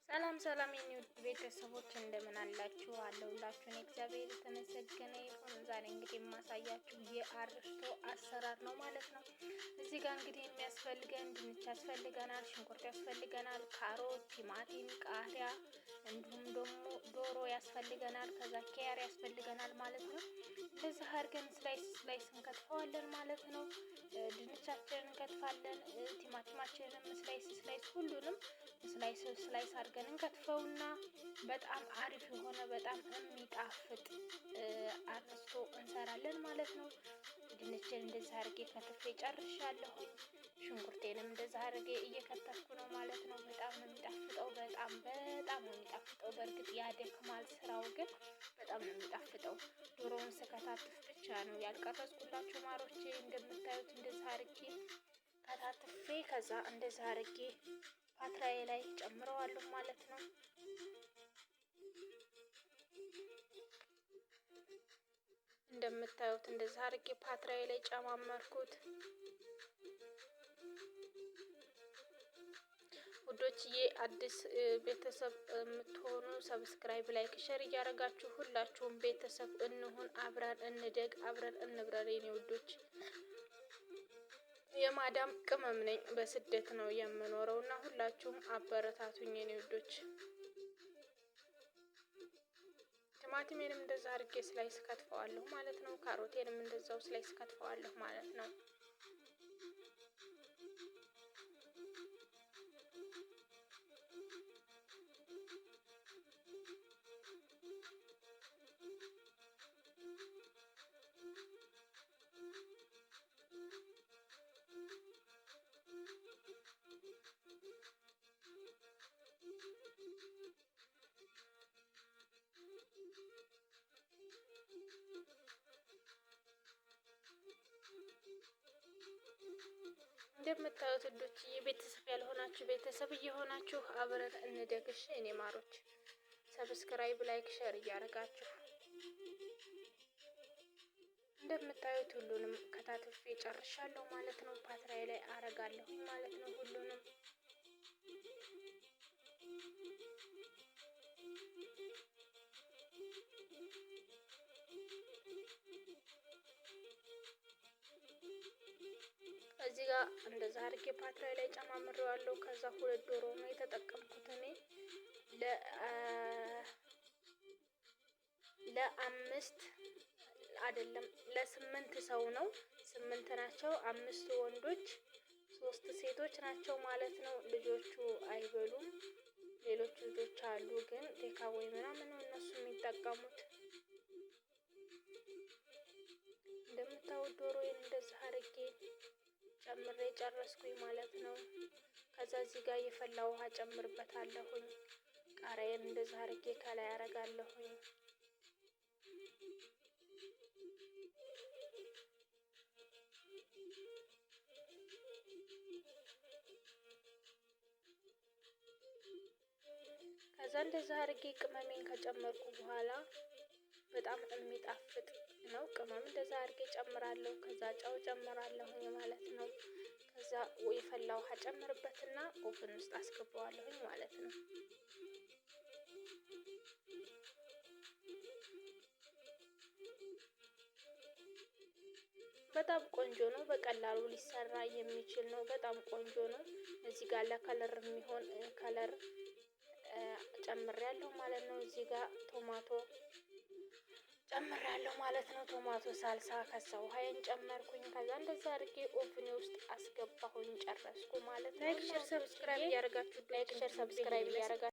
ሰላም ሰላም የኔ ውድ ቤተሰቦች እንደምን አላችሁ? አለሁላችሁ። እኔ እግዚአብሔር የተመሰገነ ይሁን። ዛሬ እንግዲህ የማሳያችሁ የአርስቶ አሰራር ነው ማለት ነው። እዚህ ጋር እንግዲህ የሚያስፈልገን ድንች ያስፈልገናል፣ ሽንኩርት ያስፈልገናል፣ ካሮት፣ ቲማቲም፣ ቃሪያ እንዲሁም ደግሞ ዶሮ ያስፈልገናል። ከዛ ኪያር ያስፈልገናል ማለት ነው። እንደዚህ አድርገን ስላይስ እንከትፈዋለን ማለት ነው። ድንቻችንን እንከትፋለን፣ ቲማቲማችንንም ስላይስ ሁሉንም ስላይስ አድርገን እንከትፈውና በጣም አሪፍ የሆነ በጣም የሚጣፍጥ አርስቶ እንሰራለን ማለት ነው። ድንችን እንደዛ አድርጌ ከትፌ ጨርሻለሁ። ሽንኩርቴንም እንደዛ አድርጌ እየከተፍኩ ነው ማለት ነው። በጣም ነው የሚጣፍጠው፣ በጣም ነው የሚጣፍጠው። በእርግጥ ያደክማል ስራው፣ ግን በጣም ነው የሚጣፍጠው። ዶሮውን ስከታትፍ ብቻ ነው ያልቀረጽኩላችሁ ማሮቼ። እንደምታዩት እንደዛ አድርጌ ከታትፌ ከዛ እንደዛ አድርጌ ፓትራዬ ላይ ጨምረዋለሁ ማለት ነው። እንደምታዩት እንደዛ አድርጌ ፓትራዬ ላይ ጨማመርኩት። ውዶችዬ አዲስ ቤተሰብ የምትሆኑ ሰብስክራይብ፣ ላይክ፣ ሸር እያደረጋችሁ ሁላችሁም ቤተሰብ እንሁን። አብረን እንደግ፣ አብረን እንብረር የኔ ውዶች። የማዳም ቅመም ነኝ፣ በስደት ነው የምኖረው እና ሁላችሁም አበረታቱኝ የኔ ውዶች። ቲማቲሜንም እንደዛ አድርጌ ስላይስ ከትፈዋለሁ ማለት ነው። ካሮቴንም እንደዛው ስላይስ ከትፈዋለሁ ማለት ነው። እንደምታዩት ውዶችዬ ቤተሰብ ያልሆናችሁ ቤተሰብ እየሆናችሁ አብረን እንደግሽ እኔ ማሮች። ሰብስክራይብ፣ ላይክ፣ ሼር እያደረጋችሁ እንደምታዩት ሁሉንም ከታትፌ ጨርሻለሁ ማለት ነው። ፓትራዬ ላይ አረጋለሁ ማለት ነው ሁሉንም። እዚህ ጋር እንደዛ አድርጌ ፓትራዬ ላይ ጨማምሬዋለሁ። ከዛ 2 ዶሮ ነው የተጠቀምኩት እኔ ለአምስት አይደለም ለ8 ሰው ነው። 8 ናቸው፣ 5 ወንዶች 3 ሴቶች ናቸው ማለት ነው። ልጆቹ አይበሉም። ሌሎች ልጆች አሉ ግን ቴካዌይ ምናምን ነው እነሱ የሚጠቀሙት። እንደምታዩት ዶሮዬን እንደዛ አድርጌ ጨምሬ ጨረስኩኝ ማለት ነው። ከዛ እዚህ ጋር የፈላ ውሃ ጨምርበታለሁኝ። ቃሪያን እንደዛ አድርጌ ከላይ አረጋለሁኝ። ከዛ እንደዛ አድርጌ ቅመሜን ከጨመርኩ በኋላ በጣም የሚጣፍጥ ነው። ቅመም እንደዛ አድርጌ ጨምራለሁ። ከዛ ጨው ጨምራለሁኝ ማለት ነው። ከዛ የፈላ ውሃ ጨምርበትና ኦቭን ውስጥ አስገባዋለሁኝ ማለት ነው። በጣም ቆንጆ ነው። በቀላሉ ሊሰራ የሚችል ነው። በጣም ቆንጆ ነው። እዚህ ጋር ለከለር የሚሆን ከለር ጨምሬያለሁ ማለት ነው። እዚህ ጋር ቶማቶ ጨምሬያለሁ ማለት ነው። ቶማቶ ሳልሳ። ከዛ ውሃዬን ጨመርኩኝ። ከዛ እንደዛ አድርጌ ኦቭን ውስጥ አስገባሁኝ። ጨረስኩ ማለት ነው። ላይክ ሼር ሰብስክራይብ እያደረጋችሁ